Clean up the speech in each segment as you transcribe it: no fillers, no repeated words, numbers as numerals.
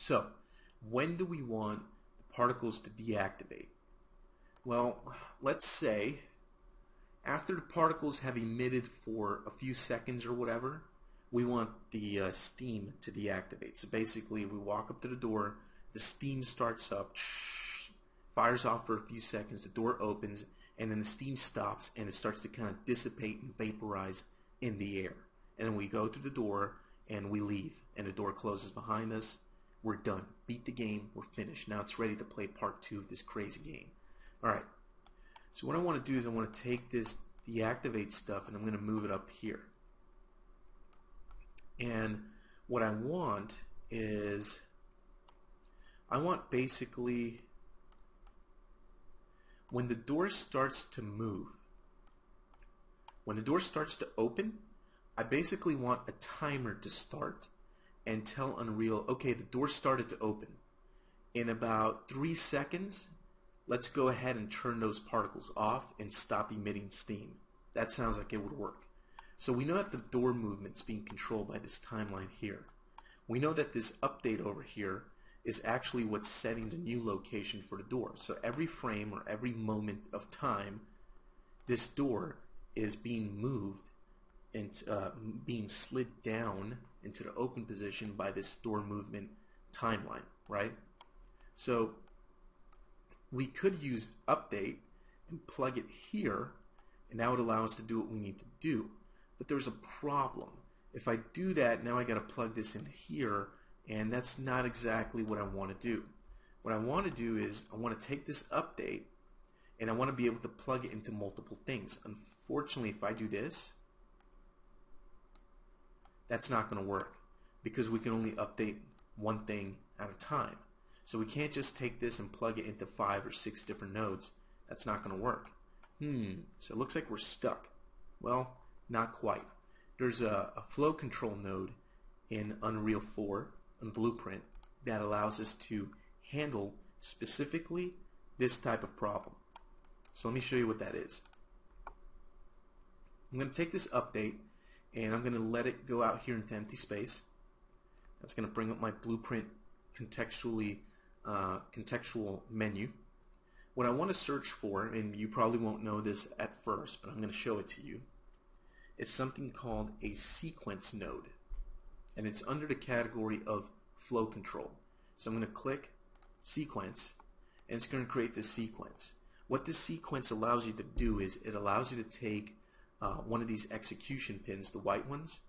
So, when do we want the particles to deactivate? Well, let's say after the particles have emitted for a few seconds or whatever, we want the steam to deactivate. So basically, we walk up to the door, the steam starts up, fires off for a few seconds, the door opens, and then the steam stops and it starts to kind of dissipate and vaporize in the air. And then we go to the door and we leave, and the door closes behind us. We're done. Beat the game. We're finished. Now it's ready to play part 2 of this crazy game. Alright, so what I want to do is I want to take this deactivate stuff and I'm going to move it up here. And what I want is, I want basically, when the door starts to move, when the door starts to open, I basically want a timer to start and tell Unreal, okay, the door started to open. In about 3 seconds, let's go ahead and turn those particles off and stop emitting steam. That sounds like it would work. So we know that the door movement's being controlled by this timeline here. We know that this update over here is actually what's setting the new location for the door. So every frame or every moment of time, this door is being moved and being slid down into the open position by this door movement timeline, right? So we could use update and plug it here, and that would allow us to do what we need to do. But there's a problem. If I do that, now I got to plug this in here, and that's not exactly what I want to do. What I want to do is I want to take this update and I want to be able to plug it into multiple things. Unfortunately, if I do this, that's not going to work because we can only update one thing at a time. So we can't just take this and plug it into 5 or 6 different nodes. That's not going to work. So it looks like we're stuck. Well, not quite. There's a flow control node in Unreal 4 and Blueprint that allows us to handle specifically this type of problem. So let me show you what that is. I'm going to take this update and I'm going to let it go out here into empty space. That's going to bring up my Blueprint contextual menu. What I want to search for, and you probably won't know this at first, but I'm going to show it to you, is something called a sequence node, and it's under the category of flow control. So I'm going to click sequence, and it's going to create this sequence. What this sequence allows you to do is it allows you to take one of these execution pins, the white ones,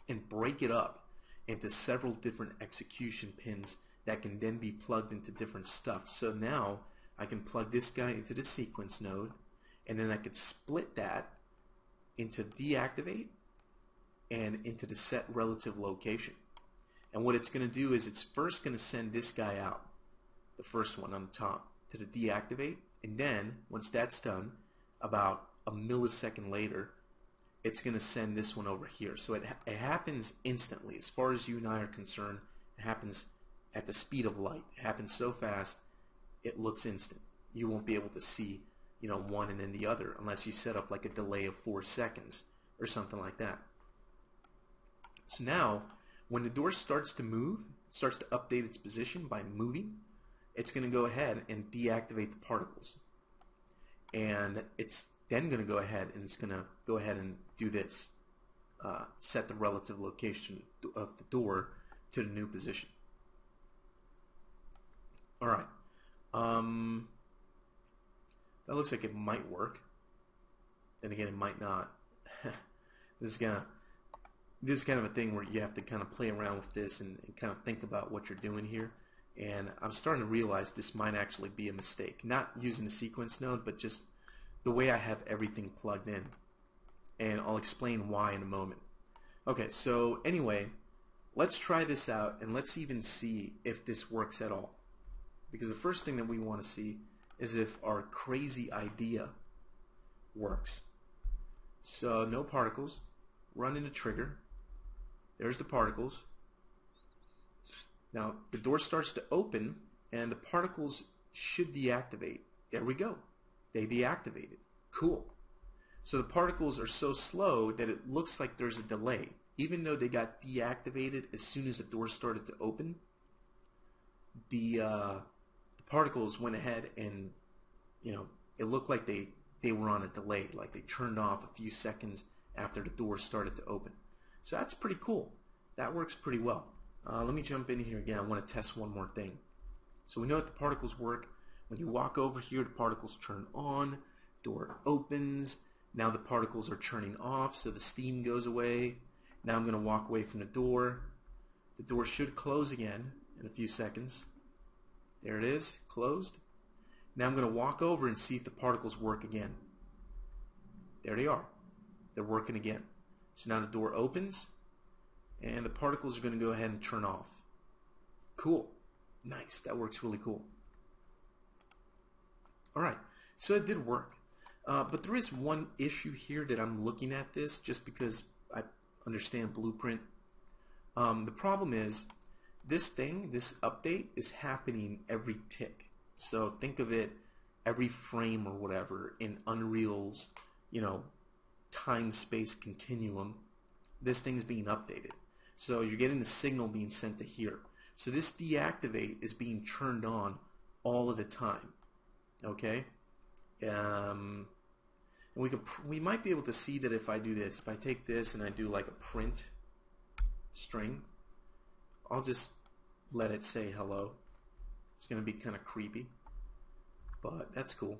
and break it up into several different execution pins that can then be plugged into different stuff. So now I can plug this guy into the sequence node, and then I could split that into deactivate and into the set relative location. And what it's going to do is it's first going to send this guy out, the first one on the top, to the deactivate, and then once that's done, about a millisecond later, it's going to send this one over here. So it happens instantly. As far as you and I are concerned, it happens at the speed of light. It happens so fast, it looks instant. You won't be able to see, one and then the other unless you set up like a delay of 4 seconds or something like that. So now, when the door starts to move, it starts to update its position by moving, it's going to go ahead and deactivate the particles. And it's then going to go ahead and it's going to go ahead and do this. Set the relative location of the door to the new position. Alright. That looks like it might work. Then again, it might not. This is kind of a thing where you have to kind of play around with this and kind of think about what you're doing here. And I'm starting to realize this might actually be a mistake. Not using the sequence node, but just the way I have everything plugged in. And I'll explain why in a moment. Okay, so anyway, let's try this out and let's even see if this works at all. Because the first thing that we want to see is if our crazy idea works. So no particles, run into trigger, there's the particles. Now the door starts to open and the particles should deactivate. There we go, they deactivated. Cool. So the particles are so slow that it looks like there's a delay. even though they got deactivated as soon as the door started to open, the particles went ahead and, it looked like they were on a delay, like they turned off a few seconds after the door started to open. So that's pretty cool. That works pretty well. Let me jump in here again. I want to test one more thing. So we know that the particles work. When you walk over here, the particles turn on, door opens. Now the particles are turning off, so the steam goes away. Now I'm going to walk away from the door. The door should close again in a few seconds. There it is, closed. Now I'm going to walk over and see if the particles work again. There they are. They're working again. So now the door opens, and the particles are going to go ahead and turn off. Cool. Nice. That works really cool. Alright, so it did work. But there is one issue here that I'm looking at this just because I understand Blueprint. The problem is this update is happening every tick. So think of it every frame or whatever in Unreal's, time-space continuum. This thing's being updated. So you're getting the signal being sent to here. So this deactivate is being turned on all of the time. Okay? And we might be able to see that if I do this. If I take this and I do like a print string, I'll just let it say hello. It's going to be kind of creepy, but that's cool.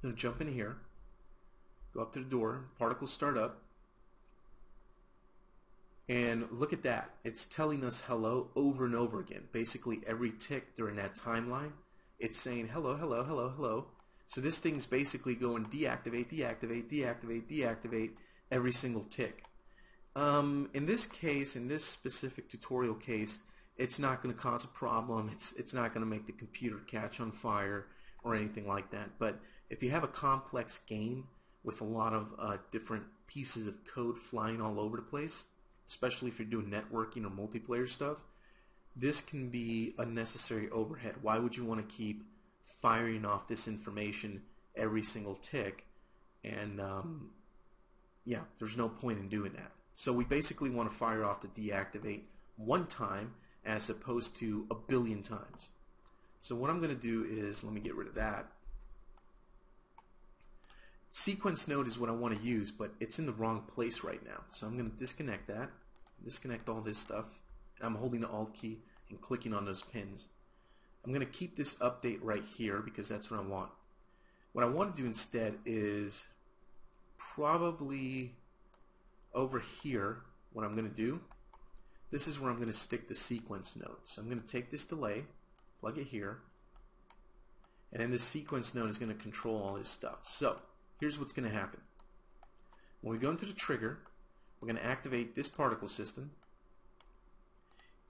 I'm going to jump in here, go up to the door, particles start up, and look at that. It's telling us hello over and over again. Basically every tick during that timeline, it's saying hello, hello, hello, hello. So this thing's basically going deactivate, deactivate, deactivate, deactivate every single tick. In this case, in this specific tutorial case, it's not going to cause a problem. It's not going to make the computer catch on fire or anything like that. But if you have a complex game with a lot of different pieces of code flying all over the place, especially if you're doing networking or multiplayer stuff, this can be unnecessary overhead. Why would you want to keep firing off this information every single tick? And yeah, there's no point in doing that. So we basically want to fire off the deactivate one time as opposed to a billion times. So what I'm going to do is, let me get rid of that. Sequence node is what I want to use, but it's in the wrong place right now. So I'm going to disconnect that, disconnect all this stuff. I'm holding the Alt key and clicking on those pins. I'm going to keep this update right here because that's what I want. What I want to do instead is probably over here, what I'm going to do, this is where I'm going to stick the sequence node. So I'm going to take this delay, plug it here, and then this sequence node is going to control all this stuff. So here's what's going to happen. When we go into the trigger, we're going to activate this particle system,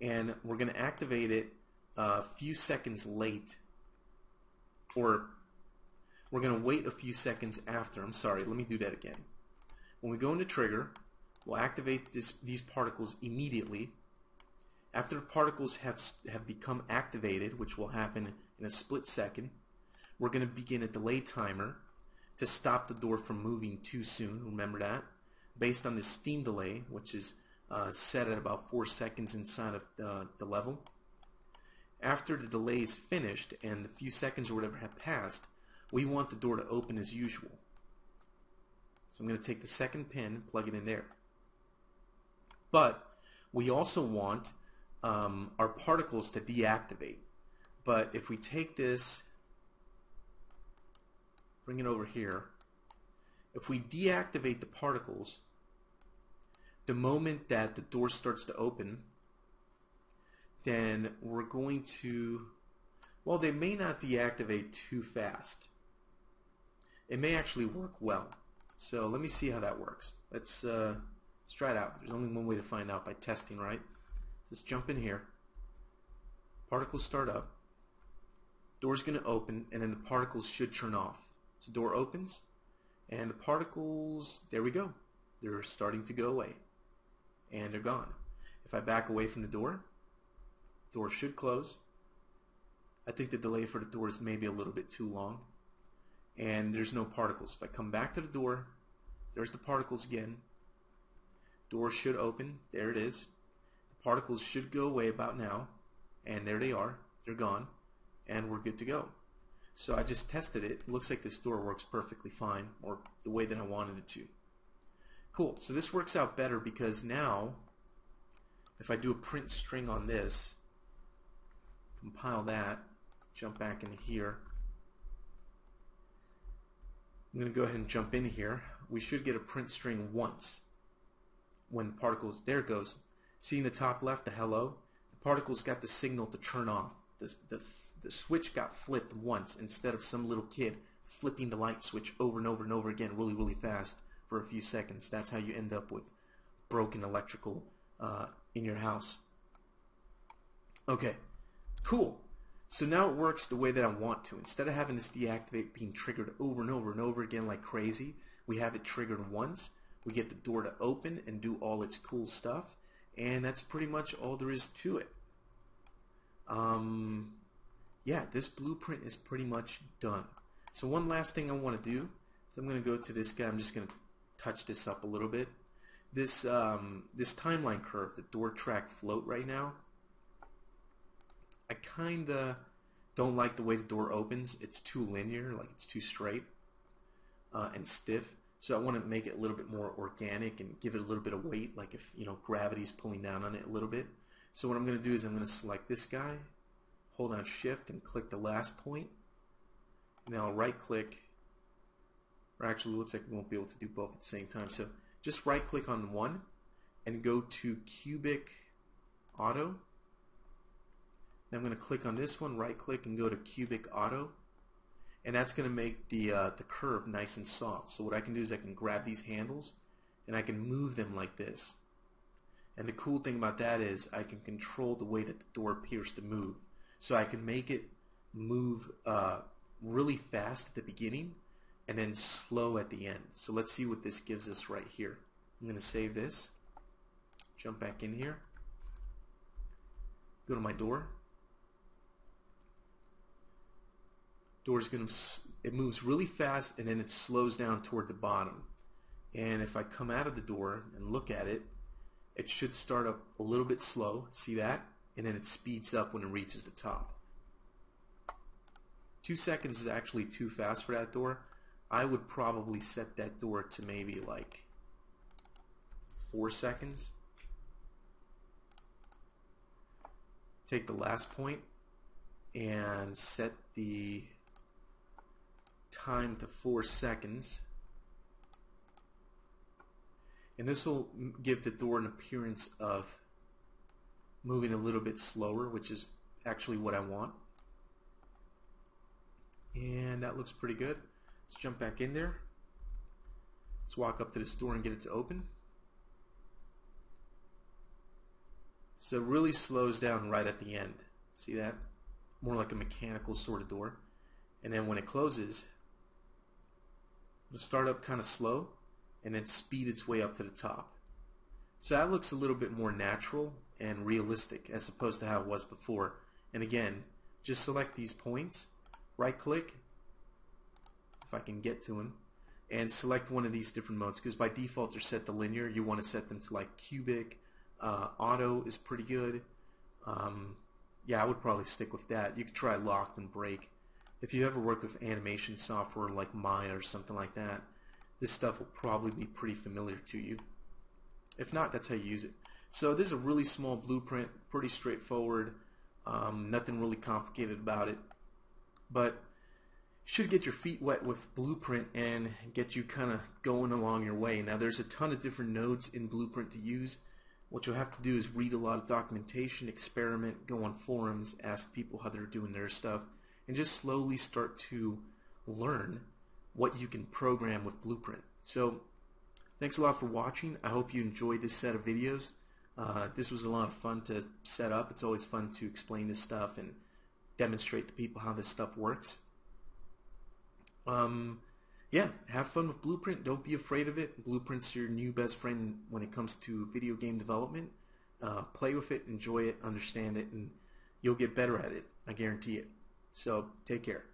and we're going to activate it a few seconds late, or we're going to wait a few seconds after. I'm sorry, let me do that again. When we go into trigger, we'll activate these particles immediately. After the particles have become activated, which will happen in a split second, we're going to begin a delay timer to stop the door from moving too soon. Remember that? Based on the steam delay, which is set at about 4 seconds inside of the level. After the delay is finished and the few seconds or whatever have passed, we want the door to open as usual. So I'm going to take the second pin, plug it in there. But we also want our particles to deactivate. But if we take this, bring it over here, if we deactivate the particles, the moment that the door starts to open, then we're going to, well, they may not deactivate too fast. It may actually work well. So let me see how that works. Let's try it out. There's only one way to find out, by testing, right? Just jump in here. Particles start up. Door's going to open, and then the particles should turn off. So door opens, and the particles, there we go. They're starting to go away, and they're gone. If I back away from the door should close. I think the delay for the door is maybe a little bit too long, and there's no particles. If I come back to the door, there's the particles again, Door should open. There it is. The particles should go away about now. And there they are. They're gone. And we're good to go. So I just tested it. It looks like this door works perfectly fine, or the way that I wanted it to. Cool. So this works out better because now, if I do a print string on this, compile that, jump back into here. I'm going to go ahead and jump in here. We should get a print string once when particles, there it goes. See in the top left, the hello? The particles got the signal to turn off. The switch got flipped once instead of some little kid flipping the light switch over and over and over again really, really fast for a few seconds. That's how you end up with broken electrical in your house. Okay, cool. So now it works the way that I want to. Instead of having this deactivate being triggered over and over and over again like crazy, we have it triggered once. We get the door to open and do all its cool stuff, and that's pretty much all there is to it. Yeah, this blueprint is pretty much done. So one last thing I want to do is I'm going to go to this guy. I'm just going to touch this up a little bit. This this timeline curve, the door track float right now, I kinda don't like the way the door opens. It's too linear, like it's too straight and stiff. So I want to make it a little bit more organic and give it a little bit of weight, like if gravity's pulling down on it a little bit. So what I'm going to do is I'm going to select this guy, hold down Shift, and click the last point. Now right click, or actually it looks like we won't be able to do both at the same time. So just right click on one and go to Cubic Auto. Then I'm going to click on this one, right click, and go to Cubic Auto, and that's going to make the curve nice and soft. So what I can do is I can grab these handles and I can move them like this. And the cool thing about that is I can control the way that the door appears to move. So I can make it move really fast at the beginning and then slow at the end. So let's see what this gives us right here. I'm going to save this, jump back in here, go to my door. Door's going to, it moves really fast and then it slows down toward the bottom. And if I come out of the door and look at it, it should start up a little bit slow, see that? And then it speeds up when it reaches the top. 2 seconds is actually too fast for that door. I would probably set that door to maybe like 4 seconds. Take the last point and set the time to 4 seconds. And this will give the door an appearance of moving a little bit slower, which is actually what I want. And that looks pretty good. Let's jump back in there. Let's walk up to this door and get it to open. So it really slows down right at the end. See that? More like a mechanical sort of door. And then when it closes, it'll start up kind of slow and then speed its way up to the top. So that looks a little bit more natural and realistic as opposed to how it was before. And again, just select these points, right click, if I can get to them, and select one of these different modes, because by default they're set to linear. You want to set them to like cubic. Auto is pretty good. Yeah, I would probably stick with that. You could try locked and break. If you ever worked with animation software like Maya or something like that, this stuff will probably be pretty familiar to you. If not, that's how you use it. So this is a really small blueprint, pretty straightforward, nothing really complicated about it, but should get your feet wet with Blueprint and get you kind of going along your way. Now there's a ton of different nodes in Blueprint to use. What you'll have to do is read a lot of documentation, experiment, go on forums, ask people how they're doing their stuff, and just slowly start to learn what you can program with Blueprint. So thanks a lot for watching. I hope you enjoyed this set of videos. This was a lot of fun to set up. It's always fun to explain this stuff and demonstrate to people how this stuff works. Yeah, have fun with Blueprint. Don't be afraid of it. Blueprint's your new best friend when it comes to video game development. Play with it, enjoy it, understand it, and you'll get better at it. I guarantee it. So take care.